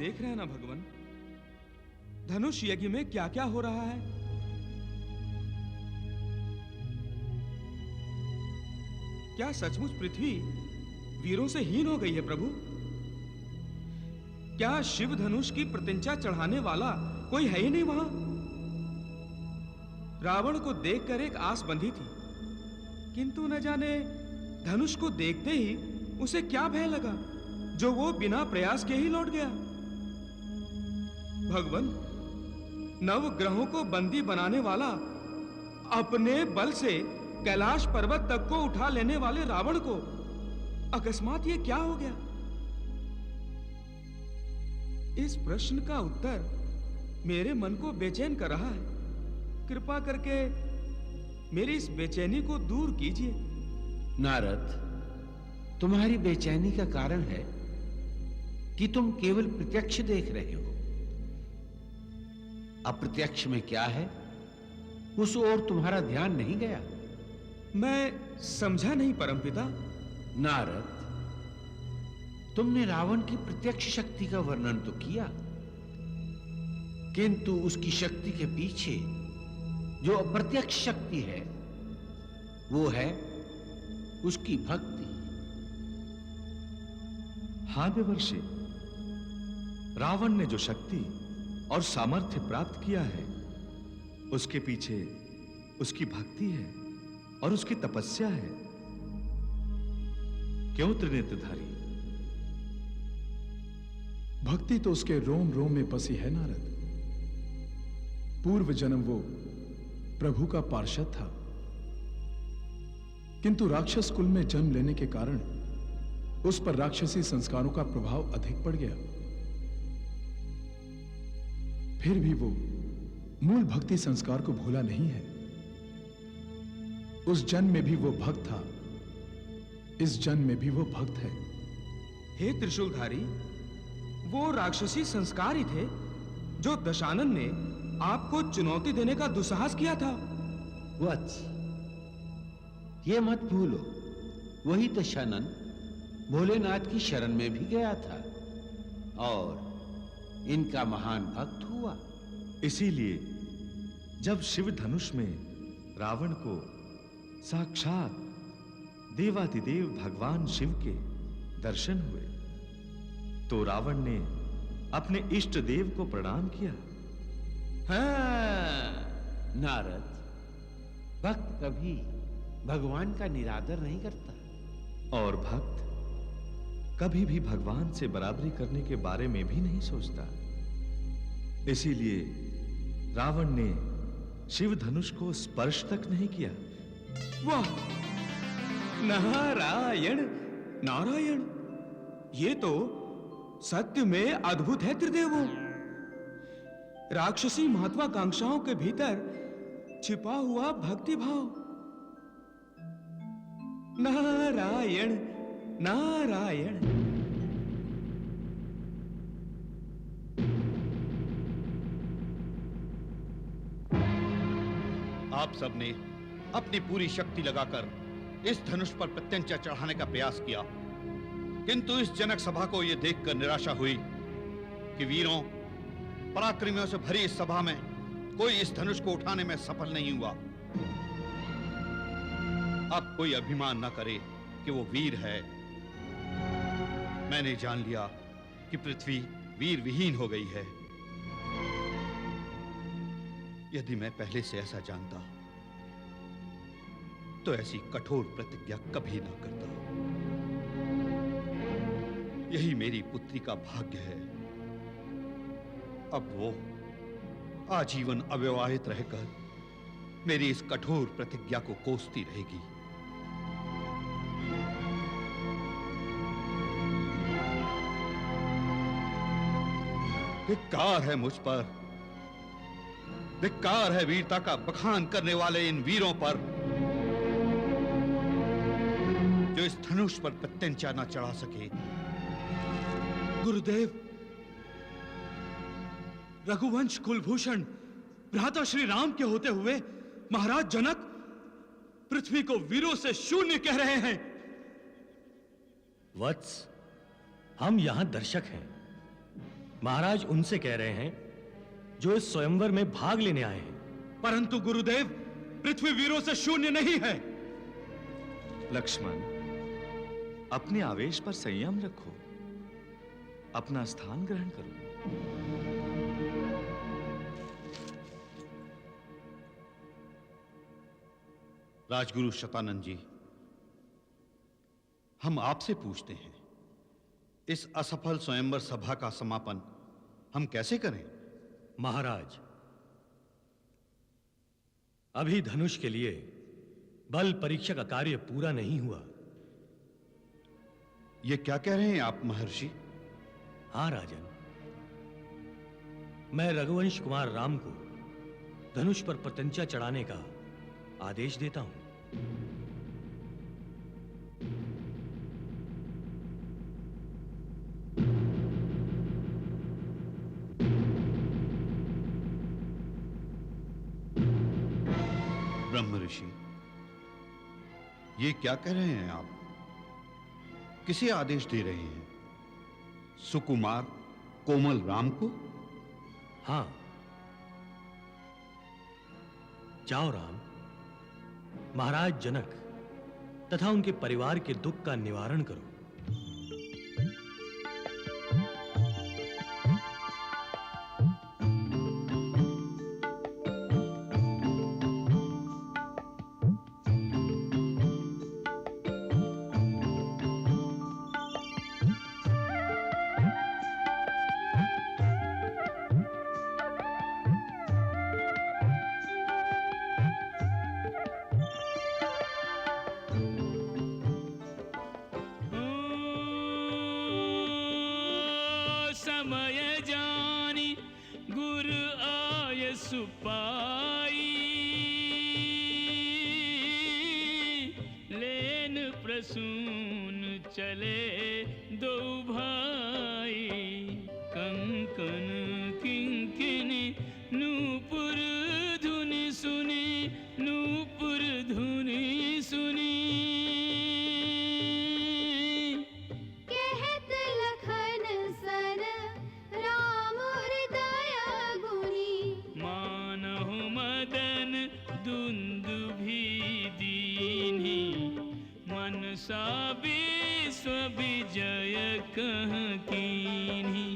देख रहे हैं ना भगवान, धनुष यज्ञ में क्या क्या हो रहा है। क्या सचमुच पृथ्वी वीरों से हीन हो गई है प्रभु? क्या शिव धनुष की प्रत्यंचा चढ़ाने वाला कोई है ही नहीं वहां? रावण को देखकर एक आस बंधी थी, किंतु न जाने धनुष को देखते ही उसे क्या भय लगा, जो वो बिना प्रयास के ही लौट गया। भगवान, नव ग्रहों को बंदी बनाने वाला, अपने बल से कैलाश पर्वत तक को उठा लेने वाले रावण को अकस्मात ये क्या हो गया? इस प्रश्न का उत्तर मेरे मन को बेचैन कर रहा है। कृपा करके मेरी इस बेचैनी को दूर कीजिए। नारद, तुम्हारी बेचैनी का कारण है कि तुम केवल प्रत्यक्ष देख रहे हो। अप्रत्यक्ष में क्या है, उस ओर तुम्हारा ध्यान नहीं गया। मैं समझा नहीं परमपिता। नारद, तुमने रावण की प्रत्यक्ष शक्ति का वर्णन तो किया, किंतु उसकी शक्ति के पीछे जो अप्रत्यक्ष शक्ति है, वो है उसकी भक्ति। हाँ देवर्षि, रावण ने जो शक्ति और सामर्थ्य प्राप्त किया है, उसके पीछे उसकी भक्ति है और उसकी तपस्या है। क्यों त्रिनेत्रधारी? भक्ति तो उसके रोम रोम में बसी है नारद। पूर्व जन्म वो प्रभु का पार्षद था, किंतु राक्षस कुल में जन्म लेने के कारण उस पर राक्षसी संस्कारों का प्रभाव अधिक पड़ गया। फिर भी वो मूल भक्ति संस्कार को भूला नहीं है। उस जन्म में भी वो भक्त था, इस जन्म में भी वो भक्त है। हे त्रिशूलधारी, वो राक्षसी संस्कार ही थे जो दशानन ने आपको चुनौती देने का दुस्साहस किया था। वत्स, ये मत भूलो, वही दशानन भोलेनाथ की शरण में भी गया था और इनका महान भक्त हुआ। इसीलिए जब शिव धनुष में रावण को साक्षात देवाधिदेव भगवान शिव के दर्शन हुए, तो रावण ने अपने इष्ट देव को प्रणाम किया। हाँ, नारद, भक्त कभी भगवान का निरादर नहीं करता, और भक्त कभी भी भगवान से बराबरी करने के बारे में भी नहीं सोचता। इसीलिए रावण ने शिव धनुष को स्पर्श तक नहीं किया। वाह, नारायण नारायण, ये तो सत्य में अद्भुत है त्रिदेवों। राक्षसी महत्वाकांक्षाओं के भीतर छिपा हुआ भक्ति भाव। नारायण नारायण। आप सबने अपनी पूरी शक्ति लगाकर इस धनुष पर प्रत्यंचा चढ़ाने का प्रयास किया, किंतु इस जनक सभा को यह देखकर निराशा हुई कि वीरों पराक्रमियों से भरी इस सभा में कोई इस धनुष को उठाने में सफल नहीं हुआ। अब कोई अभिमान न करे कि वो वीर है। मैंने जान लिया कि पृथ्वी वीर विहीन हो गई है। यदि मैं पहले से ऐसा जानता तो ऐसी कठोर प्रतिज्ञा कभी ना करता। यही मेरी पुत्री का भाग्य है। अब वो आजीवन अविवाहित रहकर मेरी इस कठोर प्रतिज्ञा को कोसती रहेगी। धिक्कार है मुझ पर, धिक्कार है वीरता का बखान करने वाले इन वीरों पर जो इस धनुष पर प्रत्यंचा न चढ़ा सके। गुरुदेव, रघुवंश कुलभूषण भ्राता श्री राम के होते हुए महाराज जनक पृथ्वी को वीरों से शून्य कह रहे हैं। वत्स, हम यहां दर्शक हैं, महाराज उनसे कह रहे हैं जो इस स्वयंवर में भाग लेने आए हैं। परंतु गुरुदेव, पृथ्वी वीरों से शून्य नहीं है। लक्ष्मण, अपने आवेश पर संयम रखो, अपना स्थान ग्रहण करो। राजगुरु शतानंद जी, हम आपसे पूछते हैं, इस असफल स्वयंवर सभा का समापन हम कैसे करें? महाराज, अभी धनुष के लिए बल परीक्षा का कार्य पूरा नहीं हुआ। ये क्या कह रहे हैं आप महर्षि? हाँ राजन, मैं रघुवंश कुमार राम को धनुष पर प्रत्यंचा चढ़ाने का आदेश देता हूं। ब्रह्म ऋषि, ये क्या कह रहे हैं आप? किसे आदेश दे रहे हैं? सुकुमार कोमल राम को? हाँ, जाओ राम, महाराज जनक तथा उनके परिवार के दुख का निवारण करो। समय जानी गुर आय सुपाई, लेन प्रसून चले दो भाई, कंकन किंकिनी नूपुर धुनि सुनी, नूपुर धुनि सुनी। कहत लखन सन राम हृदय गुनी, मानहु मदन दुंदुभि दीन्हि, मनसा विश्व विजय कह कीन्हि।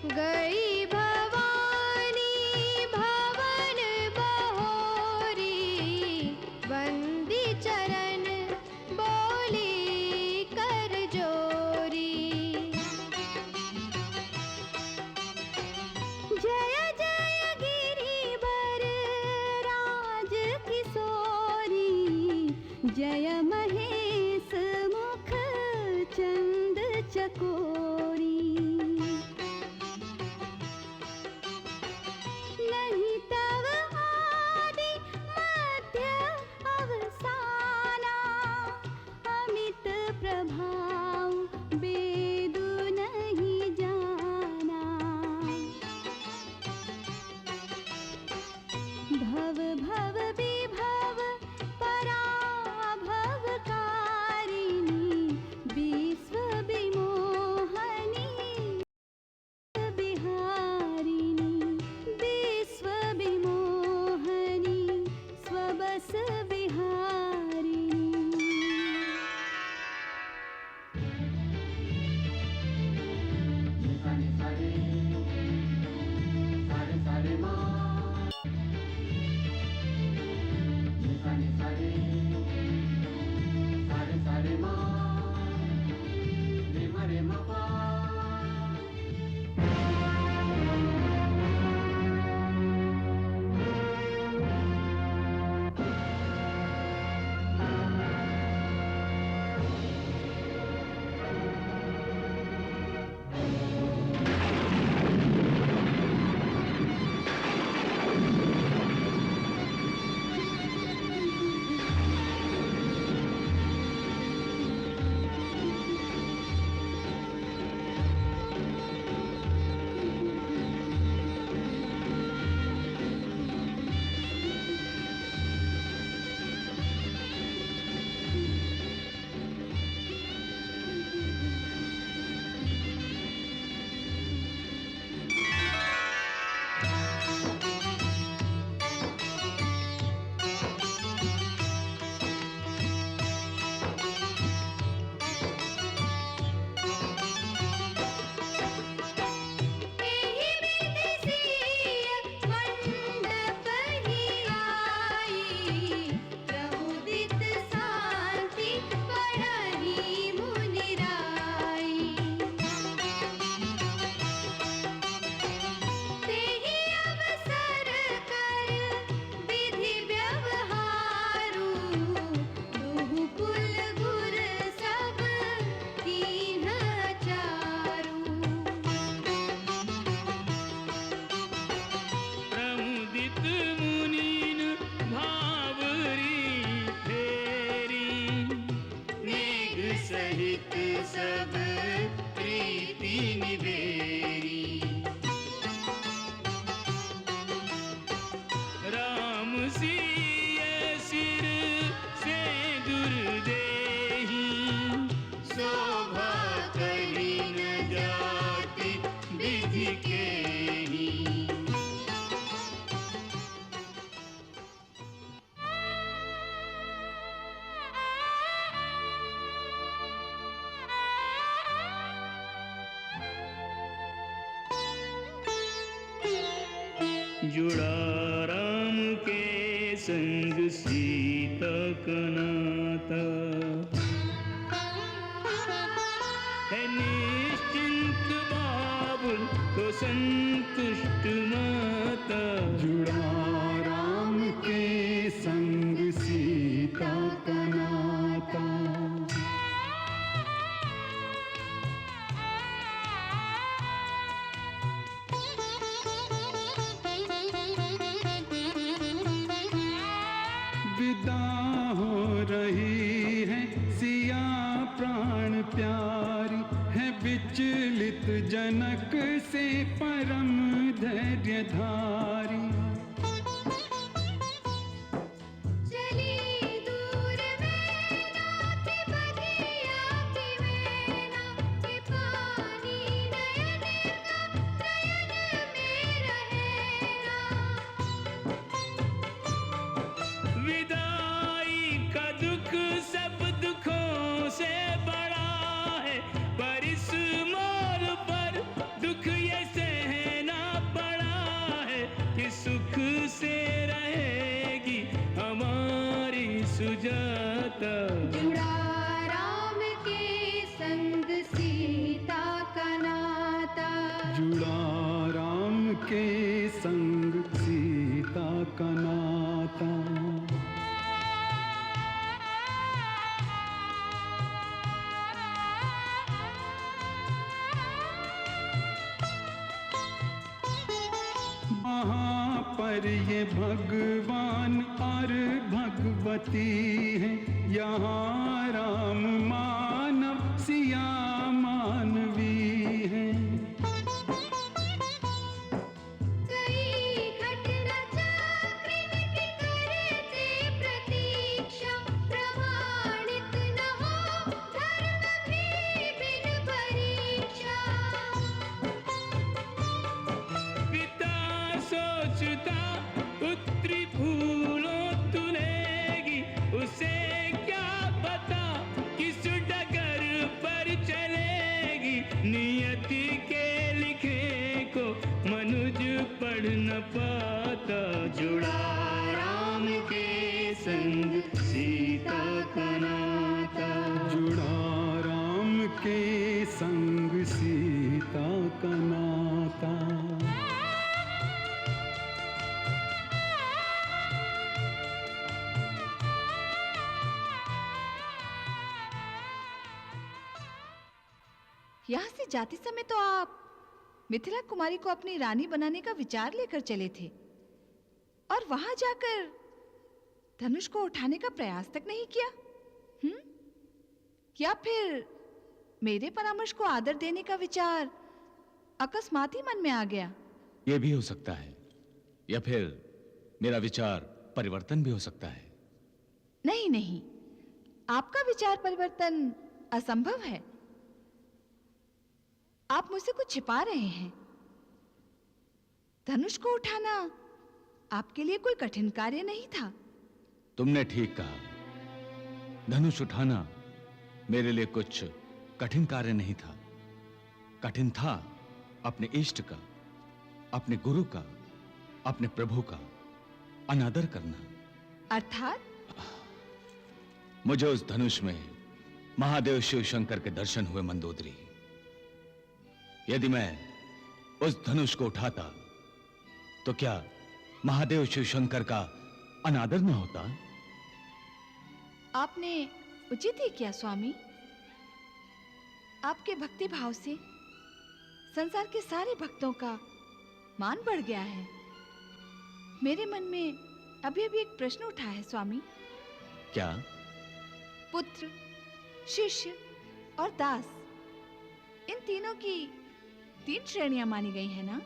गई भवानी भवन बहोरी, बंदी चरण बोली कर जोरी। जय जय गिरिवर राज किशोरी, जय महेश मुख चंद चकोरी। नहीं तव आदि मध्य अवसाना, अमित प्रभाव वेदु नहीं जाना। भव भव विभव पराभव कारिणी, विश्व विमोहनी सहित सब प्रीति निवेरी। राम सिय सिर से दुर्देही, शोभा करी न जाति विधि केही। जुड़ा राम के संग सीता का नाता, है निश्चिंत बाबुल तो संतुष्ट माता। जुड़ा राम के संग सीता का नाता। विदा हो रही है सिया प्राण प्यारी, है विचलित जनक से परम धैर्यधारी। चली दूर मैना के बगिया की मैना, के पानी नयन का नयन में रहेगा। विदाई का दुख सब दुखों से बड़ा है, पर इस मोड़ पर दुख ये सहना पड़ा है, कि सुख से रहेगी हमारी सुजाता। जुड़ा राम के संग सीता का नाता। जुड़ा राम के संग सीता का नाता। वहाँ पर ये भगवान और भगवती है, यहाँ राम मानव सिया मानवी है। कई घटना चक्र की करते प्रतीक्षा, प्रमाणित न हो धर्म भी बिन परीक्षा। पिता सोचता पुत्री फूलों तुलेगी, उसे क्या पता किस डगर पर चलेगी। नियति के लिखे को मनुज पढ़ न पाता। जुड़ा राम के संग सीता का नाता। जुड़ा राम के संग सीता का नाता। यहाँ से जाते समय तो आप मिथिला कुमारी को अपनी रानी बनाने का विचार लेकर चले थे, और वहां जाकर धनुष को उठाने का प्रयास तक नहीं किया। या फिर मेरे परामर्श को आदर देने का विचार अकस्मात ही मन में आ गया? यह भी हो सकता है, या फिर मेरा विचार परिवर्तन भी हो सकता है। नहीं नहीं, आपका विचार परिवर्तन असंभव है। आप मुझसे कुछ छिपा रहे हैं। धनुष को उठाना आपके लिए कोई कठिन कार्य नहीं था। तुमने ठीक कहा, धनुष उठाना मेरे लिए कुछ कठिन कार्य नहीं था। कठिन था अपने इष्ट का, अपने गुरु का, अपने प्रभु का अनादर करना। अर्थात मुझे उस धनुष में महादेव शिव शंकर के दर्शन हुए मंदोदरी। यदि मैं उस धनुष को उठाता तो क्या महादेव शिव शंकर का अनादर न होता? आपने उचित ही किया स्वामी। आपके भक्ति भाव से संसार के सारे भक्तों का मान बढ़ गया है। मेरे मन में अभी अभी एक प्रश्न उठा है स्वामी। क्या? पुत्र शिष्य और दास, इन तीनों की 3 श्रेणियां मानी गई है ना?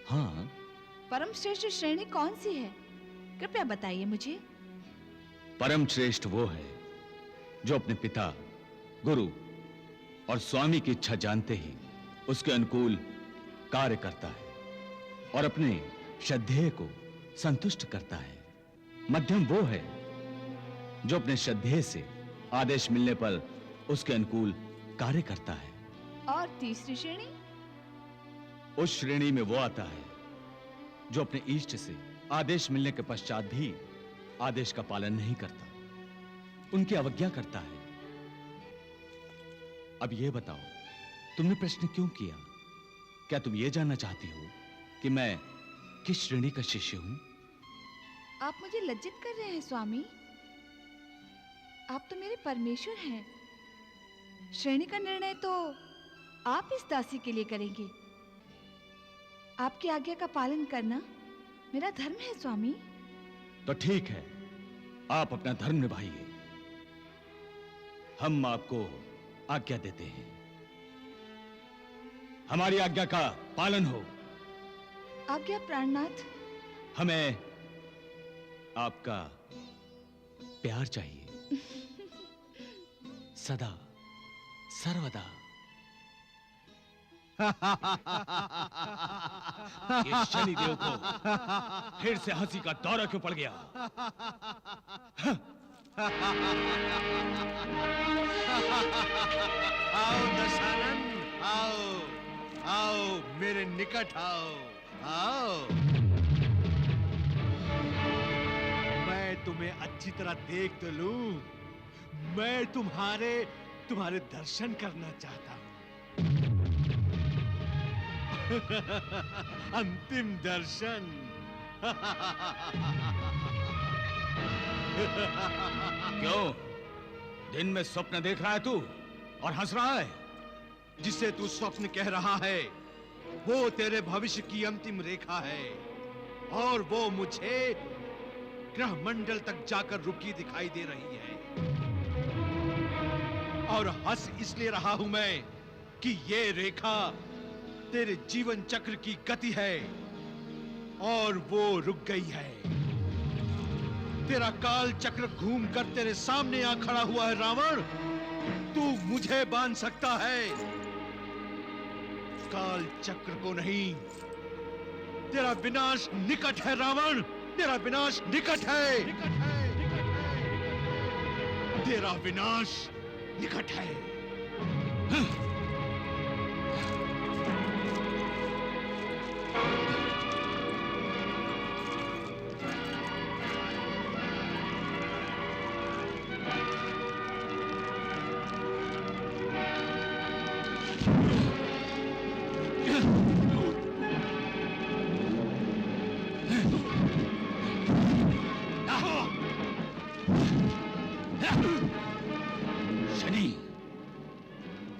हाँ। परम श्रेष्ठ श्रेणी कौन सी है? कृपया बताइए मुझे। परम श्रेष्ठ वो है जो अपने पिता, गुरु और स्वामी की इच्छा जानते ही उसके अनुकूल कार्य करता है और अपने श्रद्धेय को संतुष्ट करता है। मध्यम वो है जो अपने श्रद्धेय से आदेश मिलने पर उसके अनुकूल कार्य करता है। और तीसरी श्रेणी? उस श्रेणी में वो आता है जो अपने इष्ट से आदेश मिलने के पश्चात भी आदेश का पालन नहीं करता, उनकी अवज्ञा करता है। अब ये बताओ, तुमने प्रश्न क्यों किया? क्या तुम ये जानना चाहती हो कि मैं किस श्रेणी का शिष्य हूं? आप मुझे लज्जित कर रहे हैं स्वामी। आप तो मेरे परमेश्वर हैं। श्रेणी का निर्णय तो आप इस दासी के लिए करेंगे। आपकी आज्ञा का पालन करना मेरा धर्म है स्वामी। तो ठीक है, आप अपना धर्म निभाइए। हम आपको आज्ञा देते हैं। हमारी आज्ञा का पालन हो। आज्ञा प्राणनाथ। हमें आपका प्यार चाहिए, सदा सर्वदा। ये शनिदेव को फिर से हंसी का दौरा क्यों पड़ गया? आओ दशानन, आओ आओ मेरे निकट आओ। आओ, मैं तुम्हें अच्छी तरह देख तो लूं। मैं तुम्हारे दर्शन करना चाहता हूं। अंतिम दर्शन। क्यों, दिन में स्वप्न देख रहा है तू और हंस रहा है? जिसे तू स्वप्न कह रहा है वो तेरे भविष्य की अंतिम रेखा है, और वो मुझे ग्रह मंडल तक जाकर रुकी दिखाई दे रही है। और हंस इसलिए रहा हूं मैं कि ये रेखा तेरे जीवन चक्र की गति है और वो रुक गई है। तेरा काल चक्र घूम कर तेरे सामने आ खड़ा हुआ है रावण। तू मुझे बांध सकता है, काल चक्र को नहीं। तेरा विनाश निकट है रावण, तेरा विनाश निकट है। तेरा विनाश निकट है। शनि,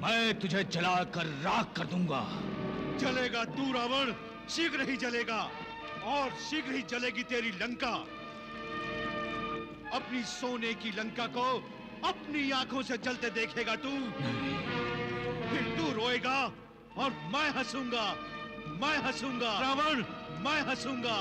मैं तुझे जलाकर राख कर दूंगा। जलेगा तू रावण, शीघ्र ही जलेगा, और शीघ्र ही जलेगी तेरी लंका। अपनी सोने की लंका को अपनी आंखों से जलते देखेगा तू। फिर तू रोएगा और मैं हंसूंगा, मैं हंसूंगा रावण, मैं हंसूंगा।